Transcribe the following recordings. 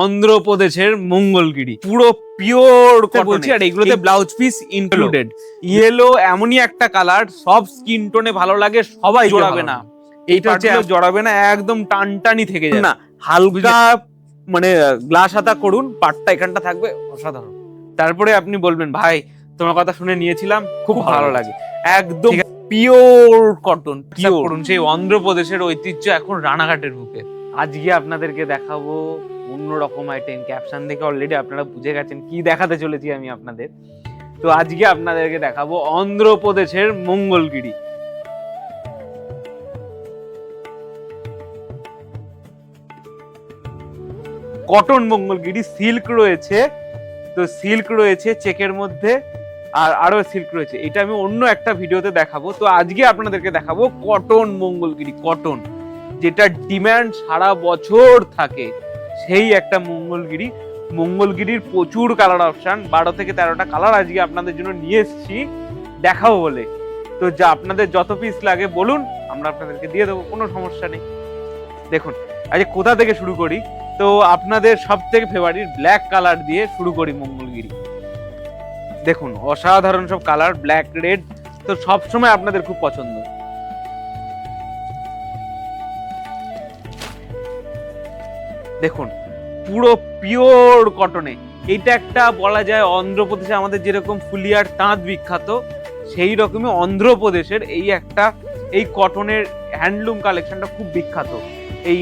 অন্ধ্রপ্রদেশের মঙ্গলগিরি পুরো পিওর বলছি, আর এগুলোতে ব্লাউজ পিস ইনক্লুডেড। ইয়েলো এমনই একটা কালার, সব স্কিন টোনে ভালো লাগে, সবাই জড়াবে না। এইটা হচ্ছে জড়াবে না, একদম টানটানি থেকে যাবে না। হালকা মানে গ্লাস হাতা করুন, পাটটা এখানটা থাকবে অসাধারণ। তারপরে আপনি বলবেন ভাই তোমার কথা শুনে নিয়েছিলাম, খুব ভালো লাগে। একদম পিওর কটন, পিওর করুন। সেই অন্ধ্রপ্রদেশের ঐতিহ্য এখন রানাঘাটের বুকে। আজকে আপনাদেরকে দেখাবো অন্যরকম আইটেম। ক্যাপশন দেখে অলরেডি আপনারা বুঝে গেছেন কি দেখাতে চলেছি আমি আপনাদের। তো আজকে আপনাদেরকে দেখাবো অন্ধ্রপ্রদেশের মঙ্গলগিরি। কটন মঙ্গলগিরি, সিল্ক রয়েছে, তো সিল্ক রয়েছে চেকের মধ্যে, আর আরো সিল্ক রয়েছে। এটা আমি অন্য একটা ভিডিওতে দেখাবো। তো আজকে আপনাদেরকে দেখাবো কটন মঙ্গলগিরি, কটন যেটা ডিমান্ড সারা বছর থাকে, সেই একটা মঙ্গলগিরি। মঙ্গলগিরির প্রচুর কালার অপশন, 12 থেকে 13টা কালার আজকে আপনাদের জন্য নিয়ে এসেছি দেখাবো বলে। তো যা আপনাদের যত পিস লাগে বলুন, আমরা আপনাদেরকে দিয়ে দেবো, কোনো সমস্যা নেই। দেখুন আজকে কোথা থেকে শুরু করি, তো আপনাদের সব থেকে ফেভারিট ব্ল্যাক কালার দিয়ে শুরু করি। মঙ্গলগিরি দেখুন অসাধারণ সব কালার, ব্ল্যাক রেড, তো সবসময় আপনাদের খুব পছন্দ। দেখুন পুরো পিওর কটনে। এইটা একটা বলা যায় অন্ধ্রপ্রদেশে আমাদের যেরকম ফুলিয়ার তাঁত বিখ্যাত, সেই রকমই অন্ধ্রপ্রদেশের এই কটনের হ্যান্ডলুম কালেকশনটা খুব বিখ্যাত। এই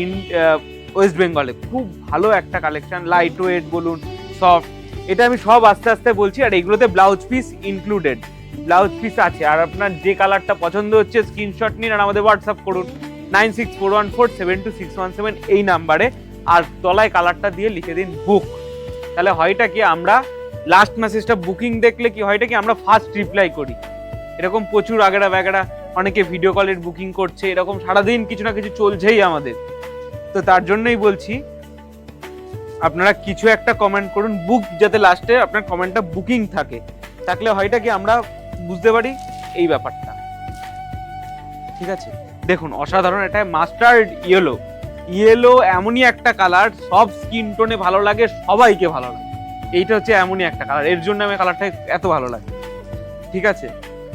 ওয়েস্ট বেঙ্গলে খুব ভালো একটা কালেকশন, লাইট ওয়েট বলুন, সফট, এটা আমি সব আস্তে আস্তে বলছি। আর এইগুলোতে blouse piece included, blouse piece আছে। আর আপনার যে কালারটা পছন্দ হচ্ছে স্ক্রিনশট নিন আর আমাদের হোয়াটসঅ্যাপ করুন 9641472617 এই নাম্বারে, আর তলায় কালারটা দিয়ে লিখে দিন বুক। তাহলে হয়টা কি, আমরা লাস্ট মেসেজটা বুকিং দেখলে কি হয়টা কি, আমরা ফার্স্ট রিপ্লাই করি। এরকম প্রচুর আগেরা ব্যাগেরা অনেকে ভিডিও কলের বুকিং করছে, এরকম সারাদিন কিছু না কিছু চলছেই আমাদের। তো তার জন্যই বলছি আপনারা কিছু একটা কমেন্ট করুন, বুক, যাতে লাস্টে আপনার কমেন্টটা বুকিং থাকে। থাকলে হয়টা কি আমরা বুঝতে পারি এই ব্যাপারটা। ঠিক আছে, দেখুন অসাধারণ, এটা মাস্টার্ড ইয়েলো। ইয়েলো এমনই একটা কালার, সব স্কিন টোনে ভালো লাগে, সবাইকে ভালো লাগে। এইটা হচ্ছে এমনই একটা কালার, এর জন্য আমি কালারটা এত ভালো লাগে। ঠিক আছে,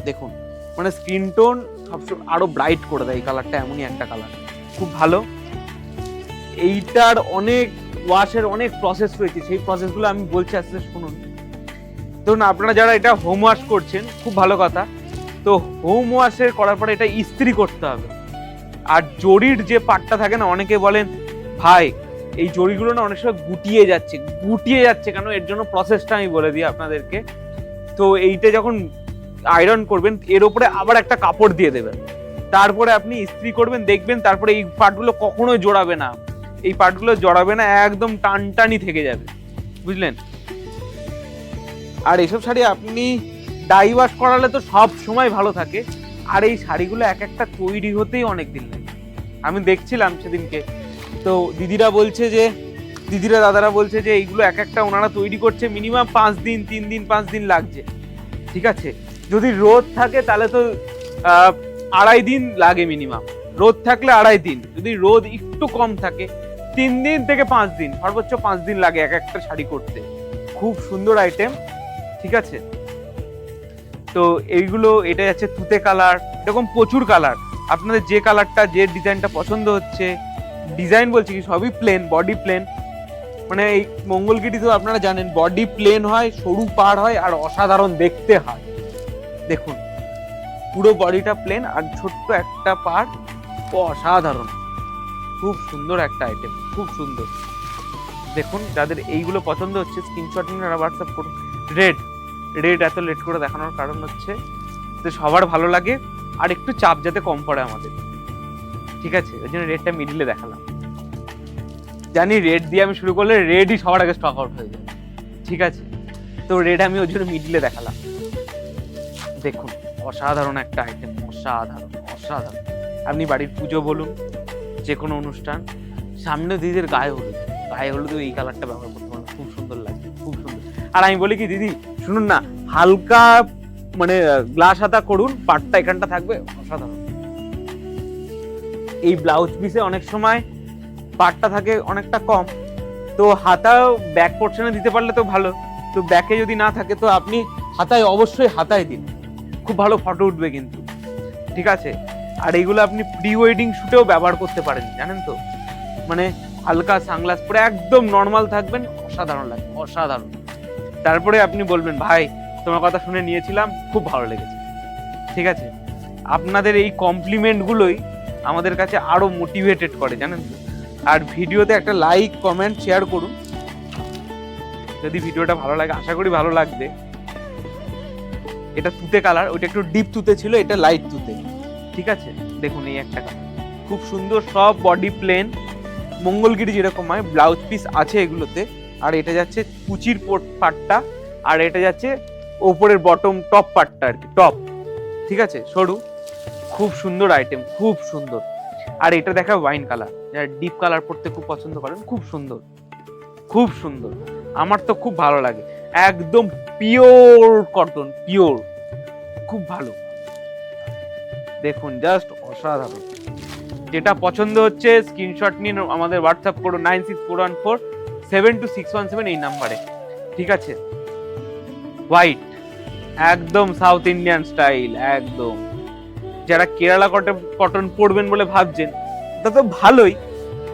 দেখুন মানে স্কিন টোন সবসময় আরো ব্রাইট করে দেয় এই কালারটা, এমনই একটা কালার, খুব ভালো। এইটার অনেক ওয়াশের অনেক প্রসেস রয়েছে, সেই প্রসেসগুলো আমি বলছি আস্তে শুনুন। ধরুন আপনারা যারা এটা হোম ওয়াশ করছেন, খুব ভালো কথা, তো হোম ওয়াশের করার পরে এটা ইস্ত্রি করতে হবে। আর জরির যে পাটটা থাকে না, অনেকে বলেন ভাই এই জরিগুলো না অনেক সময় গুটিয়ে যাচ্ছে কেন, এর জন্য প্রসেসটা আমি বলে দিই আপনাদেরকে। তো এইটা যখন আয়রন করবেন, এর উপরে আবার একটা কাপড় দিয়ে দেবেন, তারপরে আপনি ইস্ত্রি করবেন, দেখবেন তারপরে এই পাটগুলো কখনোই জড়াবে না, এই পাটগুলো জড়াবে না, একদম টানটানি থেকে যাবে, বুঝলেন। আর এইসব শাড়ি আপনি ডাই ওয়াশ করালে তো সব সময় ভালো থাকে, আর এই শাড়িগুলো এক একটা তৈরি হতেই অনেক দিন লাগে। আমি দেখছিলাম সেদিনকে, তো দিদিরা দাদারা বলছে যে এইগুলো এক একটা ওনারা তৈরি করছে মিনিমাম 5 দিন, 3 দিন 5 দিন লাগছে। ঠিক আছে, যদি রোদ থাকে তাহলে তো 2.5 দিন লাগে মিনিমাম, রোদ থাকলে 2.5 দিন, যদি রোদ একটু কম থাকে 3 দিন থেকে 5 দিন, সর্বোচ্চ 5 দিন লাগে এক একটা শাড়ি করতে। খুব সুন্দর আইটেম। ঠিক আছে, তো এইগুলো, এটা যাচ্ছে তুতে কালার, এরকম প্রচুর কালার। আপনাদের যে কালারটা, যে ডিজাইনটা পছন্দ হচ্ছে, ডিজাইন বলছি কি সবই প্লেন, বডি প্লেন। মানে এই মঙ্গলগিরি তো আপনারা জানেন বডি প্লেন হয়, সরু পাড় হয়, আর অসাধারণ দেখতে হয়। দেখুন পুরো বডিটা প্লেন আর ছোট্ট একটা পাড়, অসাধারণ, খুব সুন্দর একটা আইটেম, খুব সুন্দর। দেখুন যাদের এইগুলো পছন্দ হচ্ছে স্ক্রিনশট নিন আর হোয়াটসঅ্যাপ করুন। রেড এত লেট করে দেখানোর কারণ হচ্ছে যে সবার ভালো লাগে, আর একটু চাপ যাতে কম পড়ে আমাদের। ঠিক আছে, ওই জন্য রেডটা মিডিলে দেখালাম। জানি রেড দিয়ে আমি শুরু করলে রেডই সবার আগে স্টক আউট হয়ে যায়। ঠিক আছে, তো রেড আমি ওই জন্য মিডিলে দেখালাম। দেখুন অসাধারণ একটা আইটেম, অসাধারণ। আপনি বাড়ির পুজো বলুন, যে কোনো অনুষ্ঠান, সামনে দিদির গায়ে হলুদ এই কালারটা ব্যবহার করতে পারেন, খুব সুন্দর লাগে, খুব সুন্দর। আর আমি বলি কি দিদি শুনুন না, হালকা মানে গ্লাস হাতা করুন, পাটটা এখানটা থাকবে অসাধারণ। এই ব্লাউজ পিসে অনেক সময় পাটটা থাকে অনেকটা কম, তো হাতা ব্যাক পোর্শনে দিতে পারলে তো ভালো, তো ব্যাকে যদি না থাকে তো আপনি হাতায় অবশ্যই হাতায় দিন, খুব ভালো ফটো উঠবে কিন্তু, ঠিক আছে। আর এইগুলো আপনি প্রি ওয়েডিং শুটেও ব্যবহার করতে পারেন, জানেন তো, মানে হালকা সানগ্লাস পরে একদম নর্মাল থাকবেন, অসাধারণ লাগবে, অসাধারণ। তারপরে আপনি বলবেন ভাই তোমার কথা শুনে নিয়েছিলাম, খুব ভালো লেগেছে, ঠিক আছে। আপনাদের এই কমপ্লিমেন্টগুলোই আমাদের কাছে আরো মোটিভেটেড করে, জানেন তো। আর ভিডিওতে একটা লাইক কমেন্ট শেয়ার করুন যদি ভিডিওটা ভালো লাগে, আশা করি ভালো লাগবে। এটা তুতে কালার, ওইটা একটু ডিপ তুতে ছিল, এটা লাইট তুতে, ঠিক আছে। দেখুন এই একটা কালার খুব সুন্দর, সব বডি প্লেন, মঙ্গলগিরি যেরকম হয় ব্লাউজ পিস আছে এগুলোতে। আর এটা যাচ্ছে কুচির পাটটা, আর এটা যাচ্ছে ওপরের বটম টপ পাটটা আর কি, টপ, ঠিক আছে, সরু, খুব সুন্দর আইটেম, খুব সুন্দর। আর এটা দেখা ওয়াইন কালার, যারা ডিপ কালার পড়তে খুব পছন্দ করেন, খুব সুন্দর, খুব সুন্দর, আমার তো খুব ভালো লাগে, একদম পিওর কটন, পিওর, খুব ভালো। দেখুন জাস্ট অসাধারণ। যেটা পছন্দ হচ্ছে স্ক্রিনশট নিন, আমাদের হোয়াটসঅ্যাপ করুন 9641472617 এই নাম্বারে, ঠিক আছে। হোয়াইট একদম সাউথ ইন্ডিয়ান স্টাইল, একদম। যারা কেরালা কটন পরবেন বলে ভাবছেন, তা তো ভালোই,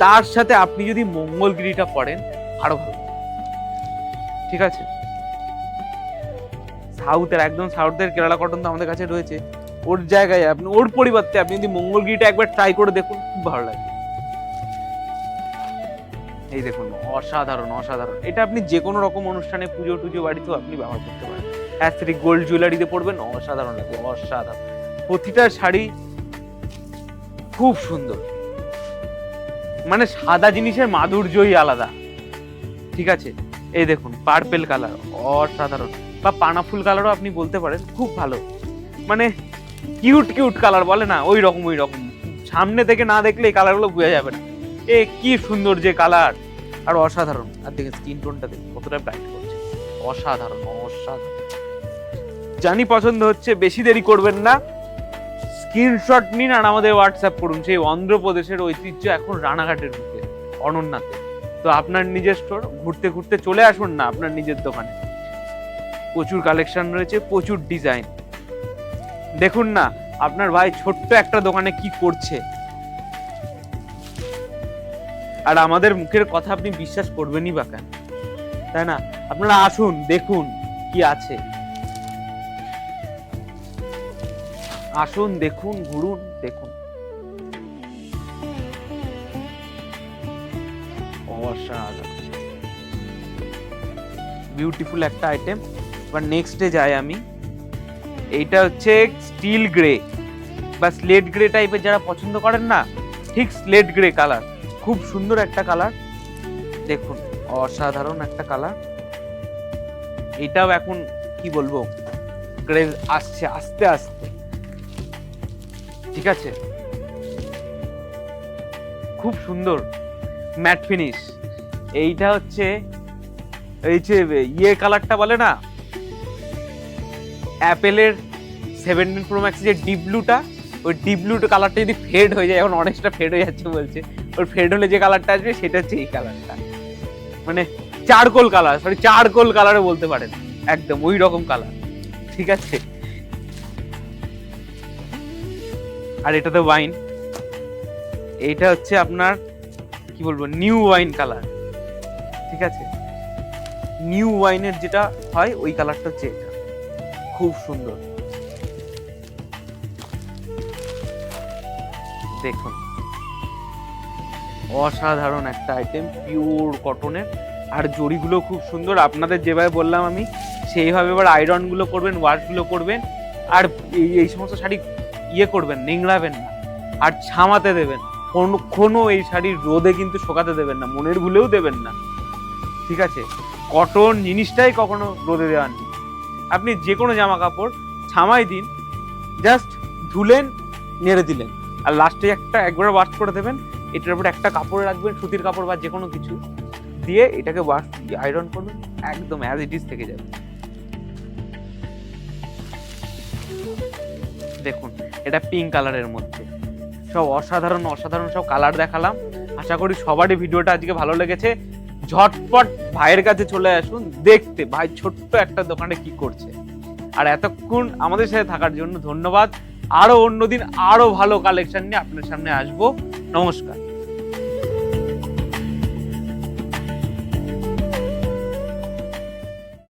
তার সাথে আপনি যদি মঙ্গলগিরিটা পরেন আরো ভালো, ঠিক আছে। সাউথের একদম সাউথের কেরালা কটন তো আমাদের কাছে রয়েছে, ওর জায়গায় আপনি, ওর পরিবর্তে আপনি যদি মঙ্গলগিরিটা একবার ট্রাই করে দেখুন, খুব ভালো লাগবে। এই দেখুন অসাধারণ, অসাধারণ। এটা আপনি যে কোনো রকম অনুষ্ঠানে, পুজো টুজো বাড়িতেও আপনি ব্যবহার করতে পারেন, অ্যাস্থেটিক গোল্ড জুয়েলারিতে পরবেন, অসাধারণ লাগবে, অসাধারণ। প্রতিটা শাড়ি খুব সুন্দর, মানে সাদা জিনিসের মাধুর্যই আলাদা, ঠিক আছে। এই দেখুন পার্পেল কালার, অসাধারণ, বা পানাফুল কালারও আপনি বলতে পারেন, খুব ভালো, মানে কিউট কিউট কালার বলে না, ওই রকম, ওই রকম। সামনে থেকে না দেখলে এই কালারগুলো বোঝা যাবে না, এ কি সুন্দর যে কালার, আর অসাধারণ। আর দেখেন স্কিন টোনটা দেখুন কতটা ব্রাইট করছে, অসাধারণ, অসাধারণ। জানি পছন্দ হচ্ছে, বেশি দেরি করবেন না, স্ক্রিনশট নিন আর আমাদের হোয়াটসঅ্যাপ করুন। সেই অন্ধ্রপ্রদেশের ঐতিহ্য এখন রানাঘাটের বুকে, অনন্যাতে। তো আপনার নিজের স্টোর, ঘুরতে ঘুরতে চলে আসুন না আপনার নিজের দোকানে, প্রচুর কালেকশন রয়েছে, প্রচুর ডিজাইন। দেখুন না আপনার ভাই ছোট্ট একটা দোকানে কি করছে, আর আমাদের মুখের কথা আপনি বিশ্বাস করবেনই বা কেন, তাই না? আপনারা আসুন, দেখুন কি আছে, আসুন, দেখুন, ঘুরুন, দেখুন, অসাধারণ, বিউটিফুল একটা আইটেম। এবার নেক্সটে যাই আমি। এইটা হচ্ছে স্টিল গ্রে বা স্লেট গ্রে টাইপের, যারা পছন্দ করেন না, ঠিক স্লেট গ্রে কালার, খুব সুন্দর একটা কালার, দেখুন অসাধারণ একটা কালার। এটাও এখন কি বলবো, গ্রে আসছে আস্তে আস্তে, ঠিক আছে, খুব সুন্দর ম্যাট ফিনিশ। এইটা হচ্ছে এই যে ইয়ে কালারটা বলে না, অ্যাপেলের 17 প্রো ম্যাক্স যে ডিপ ব্লুটা, ওই ডিপ ব্লু কালারটা যদি ফেড হয়ে যায়, এখন অনেকটা ফেড হয়ে যাচ্ছে বলছে, ওর ফেড হলে যে কালারটা আসবে সেটা হচ্ছে এই কালারটা, মানে চারকোল কালার, সরি চারকোল কালারে বলতে পারেন, একদম ওই রকম কালার, ঠিক আছে। আর এটাতে ওয়াইন, এইটা হচ্ছে আপনার কি বলবো, নিউ ওয়াইন কালার, ঠিক আছে, নিউ ওয়াইনের যেটা হয় ওই কালারটা হচ্ছে এটা, খুব সুন্দর। দেখুন অসাধারণ একটা আইটেম, পিওর কটনের, আর জড়িগুলো খুব সুন্দর। আপনাদের যেভাবে বললাম আমি, সেইভাবে এবার আয়রন গুলো করবেন, ওয়াশ গুলো করবেন, আর এই সমস্ত শাড়ি ইয়ে করবেন, নিংড়াবেন না, আর ছামাতে দেবেন। কোনো এই শাড়ির রোদে কিন্তু শোকাতে দেবেন না, মনের ভুলেও দেবেন না, ঠিক আছে। কটন জিনিসটাই কখনো রোদে দেওয়ার নেই। আপনি যে কোনো জামা কাপড় ছামাই দিন, জাস্ট ধুলেন, নেড়ে দিলেন, আর লাস্টে একবার ওয়াশ করে দেবেন। এটার উপর একটা কাপড় রাখবেন, সুতির কাপড় বা যে কোনো কিছু দিয়ে এটাকে ওয়াশ আয়রন করবেন, একদম অ্যাজ ইট ইজ থেকে যাবে। দেখুন এটা পিঙ্ক কালারের মধ্যে, সব অসাধারণ অসাধারণ সব কালার দেখালাম। আশা করি সবারই ভিডিওটা আজকে ভালো লেগেছে। ঝটপট ভাইয়ের কাছে চলে আসুন দেখতে ভাই ছোট্ট একটা দোকানে কি করছে। আর এতক্ষণ আমাদের সাথে থাকার জন্য ধন্যবাদ। আরো অন্যদিন আরো ভালো কালেকশন নিয়ে আপনার সামনে আসবো। নমস্কার।